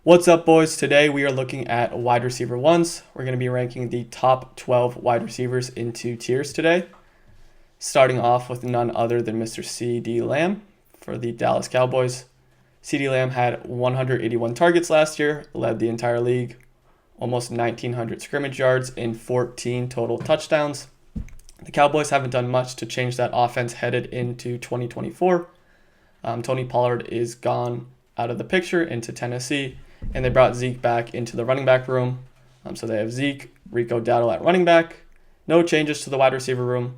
What's up, boys? Today we are looking at wide receiver ones. We're going to be ranking the top 12 wide receivers into tiers today, starting off with none other than Mr. CeeDee Lamb for the Dallas Cowboys. CeeDee Lamb had 181 targets last year, led the entire league, almost 1,900 scrimmage yards and 14 total touchdowns. The Cowboys haven't done much to change that offense headed into 2024. Tony Pollard is gone out of the picture into Tennessee, and they brought Zeke back into the running back room. So they have Zeke, Rico Dowdle at running back. No changes to the wide receiver room.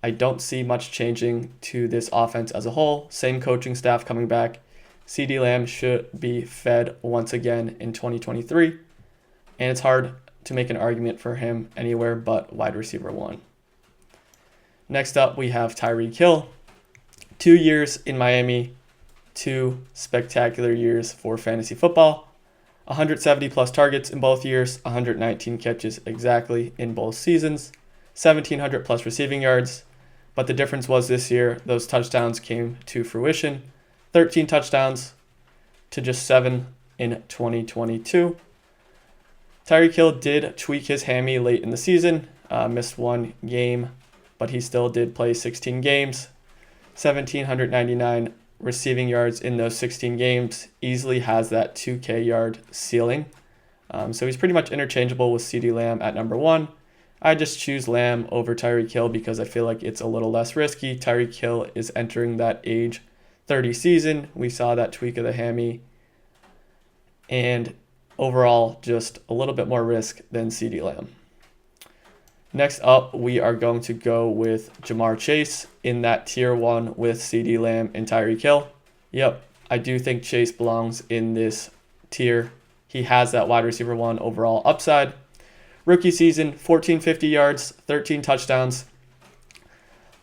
I don't see much changing to this offense as a whole. Same coaching staff coming back. CeeDee Lamb should be fed once again in 2023. And it's hard to make an argument for him anywhere but wide receiver one. Next up, we have Tyreek Hill. 2 years in Miami, 2 spectacular years for fantasy football. 170 plus targets in both years, 119 catches exactly in both seasons, 1,700 plus receiving yards. But the difference was this year, those touchdowns came to fruition. 13 touchdowns to just 7 in 2022. Tyreek Hill did tweak his hammy late in the season, missed one game, but he still did play 16 games. 1,799 receiving yards in those 16 games, easily has that 2K yard ceiling. So he's pretty much interchangeable with CeeDee Lamb at number 1. I just choose Lamb over Tyreek Hill because I feel like it's a little less risky. Tyreek Hill is entering that age 30 season. We saw that tweak of the hammy. And overall, just a little bit more risk than CeeDee Lamb. Next up, we are going to go with Ja'Marr Chase in that tier 1 with CeeDee Lamb and Tyreek Hill. Yep, I do think Chase belongs in this tier. He has that wide receiver 1 overall upside. Rookie season, 1,450 yards, 13 touchdowns.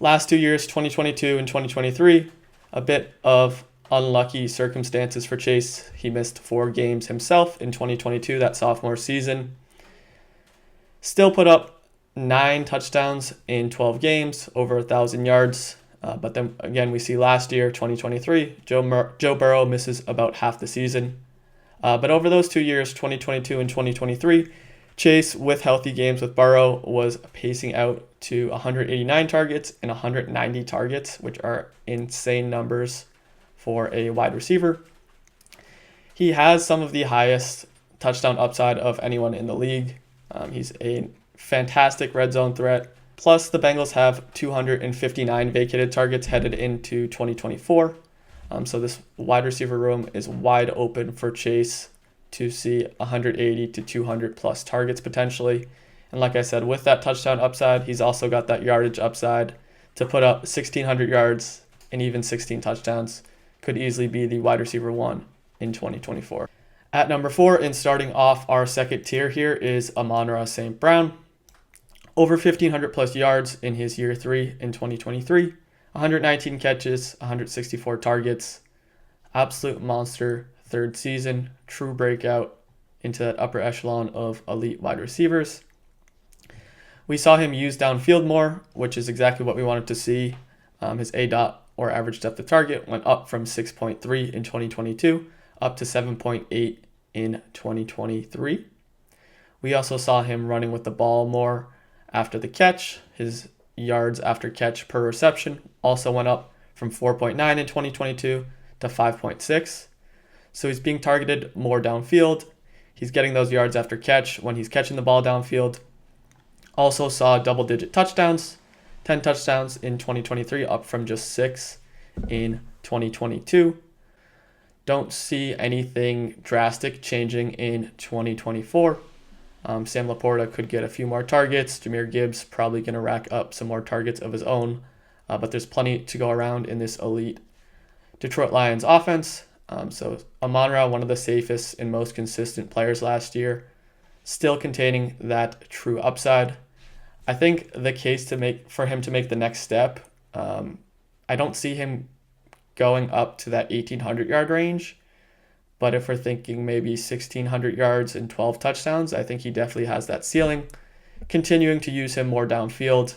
Last 2 years, 2022 and 2023, a bit of unlucky circumstances for Chase. He missed 4 games himself in 2022, that sophomore season. Still put up 9 touchdowns in 12 games, over 1,000 yards. But then again, we see last year, 2023, Joe Burrow misses about half the season. But over those 2 years, 2022 and 2023, Chase, with healthy games with Burrow, was pacing out to 189 targets and 190 targets, which are insane numbers for a wide receiver. He has some of the highest touchdown upside of anyone in the league. He's a fantastic red zone threat. Plus, the Bengals have 259 vacated targets headed into 2024. So this wide receiver room is wide open for Chase to see 180 to 200 plus targets potentially. And like I said, with that touchdown upside, he's also got that yardage upside to put up 1,600 yards and even 16 touchdowns. Could easily be the wide receiver 1 in 2024. At number 4, and starting off our second tier here, is Amon-Ra St. Brown. Over 1,500 plus yards in his year 3 in 2023. 119 catches, 164 targets. Absolute monster third season. True breakout into that upper echelon of elite wide receivers. We saw him used downfield more, which is exactly what we wanted to see. His ADOT, or average depth of target, went up from 6.3 in 2022 up to 7.8 in 2023. We also saw him running with the ball more after the catch. His yards after catch per reception also went up from 4.9 in 2022 to 5.6. So he's being targeted more downfield. He's getting those yards after catch when he's catching the ball downfield. Also saw double-digit touchdowns, 10 touchdowns in 2023, up from just 6 in 2022. Don't see anything drastic changing in 2024. Sam Laporta could get a few more targets. Jahmyr Gibbs probably going to rack up some more targets of his own. But there's plenty to go around in this elite Detroit Lions offense. So Amon-Ra, one of the safest and most consistent players last year, still containing that true upside. I think the case for him to make the next step, I don't see him going up to that 1,800 yard range. But if we're thinking maybe 1,600 yards and 12 touchdowns, I think he definitely has that ceiling. Continuing to use him more downfield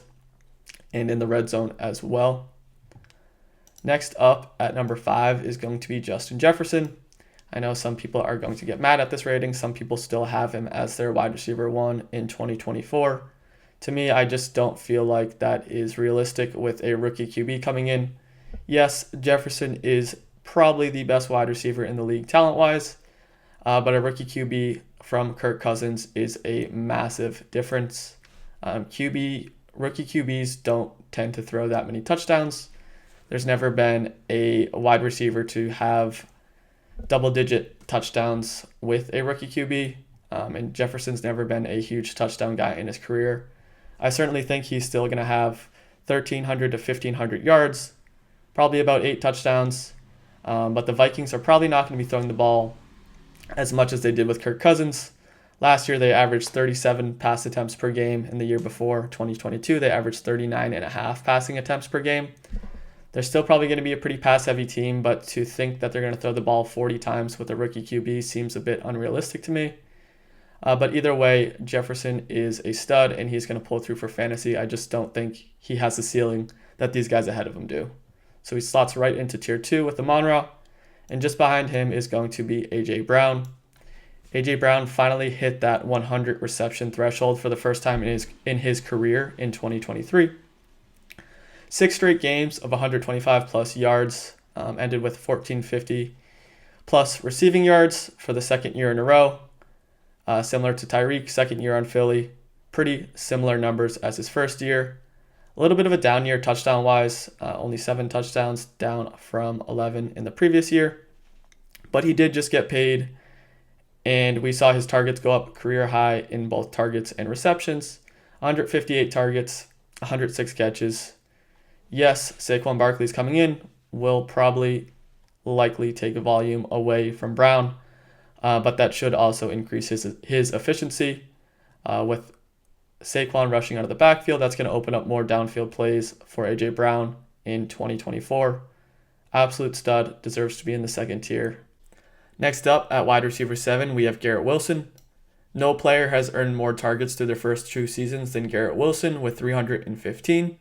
and in the red zone as well. Next up at number 5 is going to be Justin Jefferson. I know some people are going to get mad at this rating. Some people still have him as their wide receiver 1 in 2024. To me, I just don't feel like that is realistic with a rookie QB coming in. Yes, Jefferson is probably the best wide receiver in the league talent-wise, but a rookie QB from Kirk Cousins is a massive difference. Rookie QBs don't tend to throw that many touchdowns. There's never been a wide receiver to have double-digit touchdowns with a rookie QB, and Jefferson's never been a huge touchdown guy in his career. I certainly think he's still going to have 1,300 to 1,500 yards, probably about 8 touchdowns, but the Vikings are probably not going to be throwing the ball as much as they did with Kirk Cousins. Last year, they averaged 37 pass attempts per game. In the year before, 2022, they averaged 39.5 passing attempts per game. They're still probably going to be a pretty pass-heavy team, but to think that they're going to throw the ball 40 times with a rookie QB seems a bit unrealistic to me. But either way, Jefferson is a stud, and he's going to pull through for fantasy. I just don't think he has the ceiling that these guys ahead of him do. So he slots right into tier 2 with Amon-Ra, and just behind him is going to be A.J. Brown. A.J. Brown finally hit that 100 reception threshold for the first time in his career in 2023. 6 straight games of 125 plus yards, ended with 1,450 plus receiving yards for the second year in a row. Similar to Tyreek, second year on Philly, pretty similar numbers as his first year. A little bit of a down year touchdown-wise, only 7 touchdowns, down from 11 in the previous year. But he did just get paid, and we saw his targets go up career high in both targets and receptions. 158 targets, 106 catches. Yes, Saquon Barkley's coming in, will probably likely take a volume away from Brown, but that should also increase his efficiency. With Saquon rushing out of the backfield, that's going to open up more downfield plays for A.J. Brown in 2024. Absolute stud, deserves to be in the second tier. Next up, at wide receiver 7, we have Garrett Wilson. No player has earned more targets through their first 2 seasons than Garrett Wilson with 315.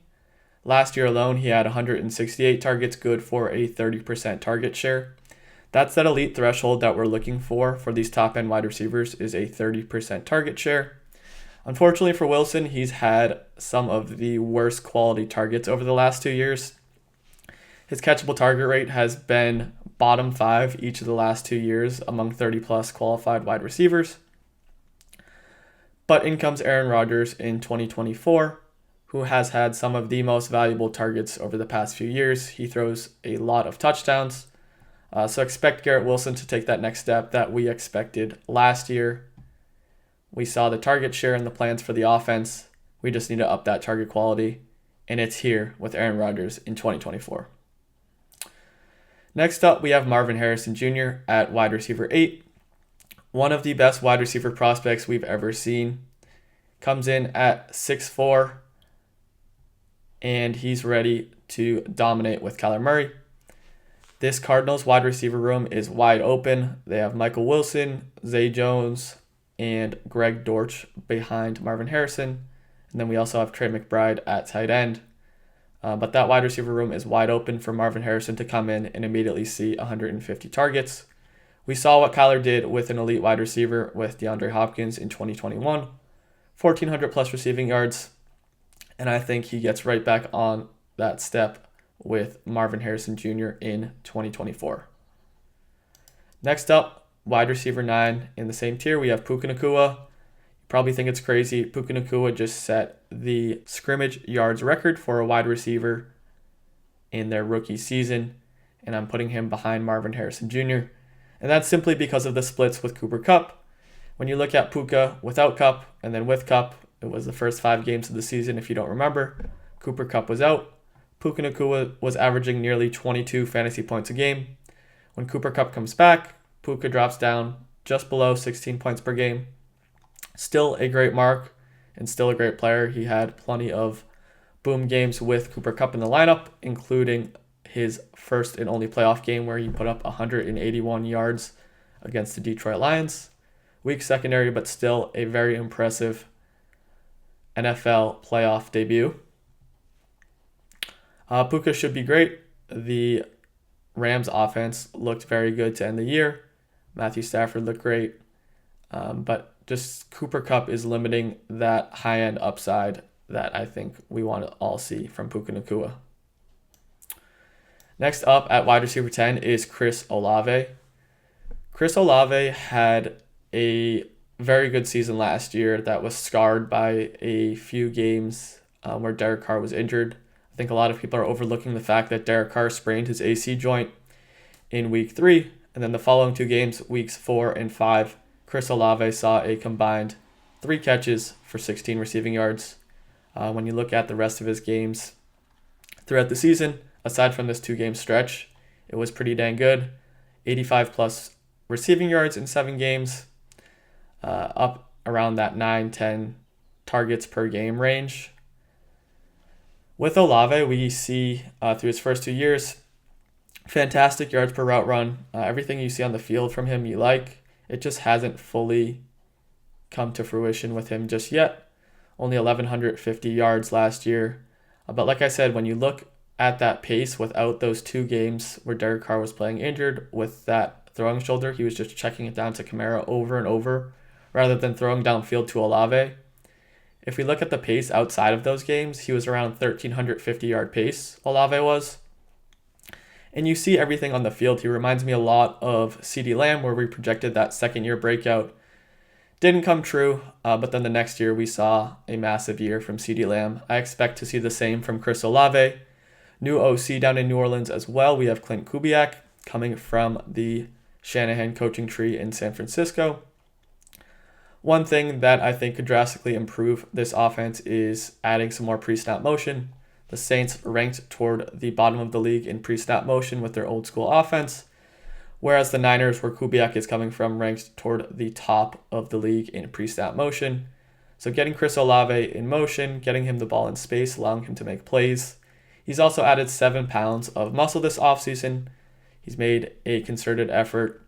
Last year alone, he had 168 targets, good for a 30% target share. That's that elite threshold that we're looking for these top-end wide receivers, is a 30% target share. Unfortunately for Wilson, he's had some of the worst quality targets over the last 2 years. His catchable target rate has been bottom 5 each of the last 2 years among 30-plus qualified wide receivers. But in comes Aaron Rodgers in 2024, who has had some of the most valuable targets over the past few years. He throws a lot of touchdowns. So expect Garrett Wilson to take that next step that we expected last year. We saw the target share and the plans for the offense. We just need to up that target quality, and it's here with Aaron Rodgers in 2024. Next up, we have Marvin Harrison Jr. at wide receiver 8. One of the best wide receiver prospects we've ever seen. Comes in at 6'4", and he's ready to dominate with Kyler Murray. This Cardinals wide receiver room is wide open. They have Michael Wilson, Zay Jones, and Greg Dortch behind Marvin Harrison. And then we also have Trey McBride at tight end. But that wide receiver room is wide open for Marvin Harrison to come in and immediately see 150 targets. We saw what Kyler did with an elite wide receiver with DeAndre Hopkins in 2021. 1,400 plus receiving yards. And I think he gets right back on that step with Marvin Harrison Jr. in 2024. Next up, wide receiver 9 in the same tier, we have Puka Nacua. You probably think it's crazy. Puka Nacua just set the scrimmage yards record for a wide receiver in their rookie season, and I'm putting him behind Marvin Harrison Jr. And that's simply because of the splits with Cooper Kupp. When you look at Puka without Kupp and then with Kupp, it was the first 5 games of the season, if you don't remember. Cooper Kupp was out. Puka Nacua was averaging nearly 22 fantasy points a game. When Cooper Kupp comes back, Puka drops down just below 16 points per game. Still a great mark and still a great player. He had plenty of boom games with Cooper Kupp in the lineup, including his first and only playoff game where he put up 181 yards against the Detroit Lions. Weak secondary, but still a very impressive NFL playoff debut. Puka should be great. The Rams offense looked very good to end the year. Matthew Stafford looked great. But just Cooper Kupp is limiting that high-end upside that I think we want to all see from Puka Nacua. Next up at wide receiver 10 is Chris Olave. Chris Olave had a very good season last year that was scarred by a few games where Derek Carr was injured. I think a lot of people are overlooking the fact that Derek Carr sprained his AC joint in week 3, and then the following 2 games, weeks 4 and 5, Chris Olave saw a combined 3 catches for 16 receiving yards. When you look at the rest of his games throughout the season, aside from this 2-game stretch, it was pretty dang good. 85 plus receiving yards in 7 games, up around that 9-10 targets per game range. With Olave, we see through his first 2 years, fantastic yards per route run. Everything you see on the field from him you like. It just hasn't fully come to fruition with him just yet. Only 1,150 yards last year. But like I said, when you look at that pace without those 2 games where Derek Carr was playing injured with that throwing shoulder, he was just checking it down to Kamara over and over rather than throwing downfield to Olave. If we look at the pace outside of those games, he was around 1,350 yard pace, Olave was. And you see everything on the field. He reminds me a lot of CeeDee Lamb, where we projected that second-year breakout. Didn't come true, but then the next year we saw a massive year from CeeDee Lamb. I expect to see the same from Chris Olave. New OC down in New Orleans as well. We have Clint Kubiak coming from the Shanahan coaching tree in San Francisco. One thing that I think could drastically improve this offense is adding some more pre-snap motion. The Saints ranked toward the bottom of the league in pre-snap motion with their old school offense, whereas the Niners, where Kubiak is coming from, ranked toward the top of the league in pre-snap motion. So getting Chris Olave in motion, getting him the ball in space, allowing him to make plays. He's also added 7 pounds of muscle this offseason. He's made a concerted effort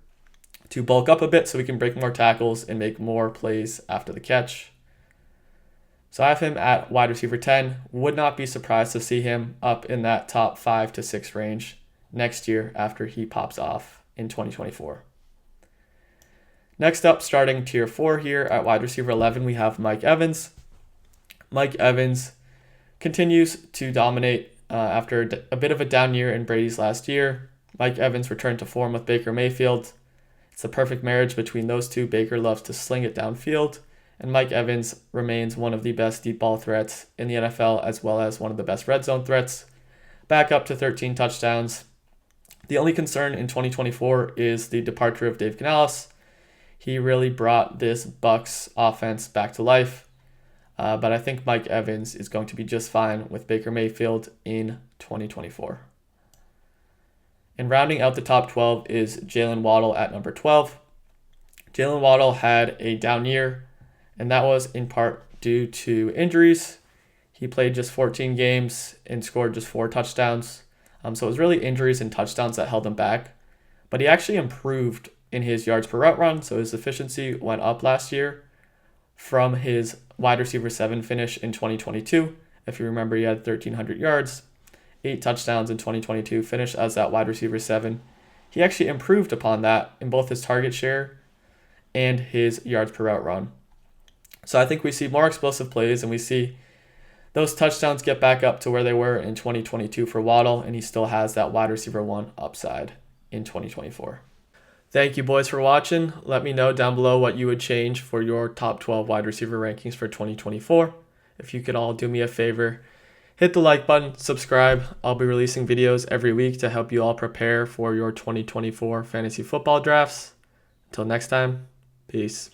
to bulk up a bit so he can break more tackles and make more plays after the catch. So I have him at wide receiver 10. Would not be surprised to see him up in that top 5 to 6 range next year after he pops off in 2024. Next up, starting tier 4 here at wide receiver 11, we have Mike Evans. Mike Evans continues to dominate after a bit of a down year in Brady's last year. Mike Evans returned to form with Baker Mayfield. It's the perfect marriage between those two. Baker loves to sling it downfield, and Mike Evans remains one of the best deep ball threats in the NFL, as well as one of the best red zone threats, back up to 13 touchdowns. The only concern in 2024 is the departure of Dave Canales. He really brought this Bucs offense back to life, but I think Mike Evans is going to be just fine with Baker Mayfield in 2024. And rounding out the top 12 is Jaylen Waddle at number 12. Jaylen Waddle had a down year, and that was in part due to injuries. He played just 14 games and scored just 4 touchdowns. So it was really injuries and touchdowns that held him back. But he actually improved in his yards per route run, so his efficiency went up last year from his wide receiver 7 finish in 2022. If you remember, he had 1,300 yards, 8 touchdowns in 2022, finished as that wide receiver 7. He actually improved upon that in both his target share and his yards per route run. So I think we see more explosive plays, and we see those touchdowns get back up to where they were in 2022 for Waddle, and he still has that wide receiver 1 upside in 2024. Thank you, boys, for watching. Let me know down below what you would change for your top 12 wide receiver rankings for 2024. If you could all do me a favor, hit the like button, subscribe. I'll be releasing videos every week to help you all prepare for your 2024 fantasy football drafts. Until next time, peace.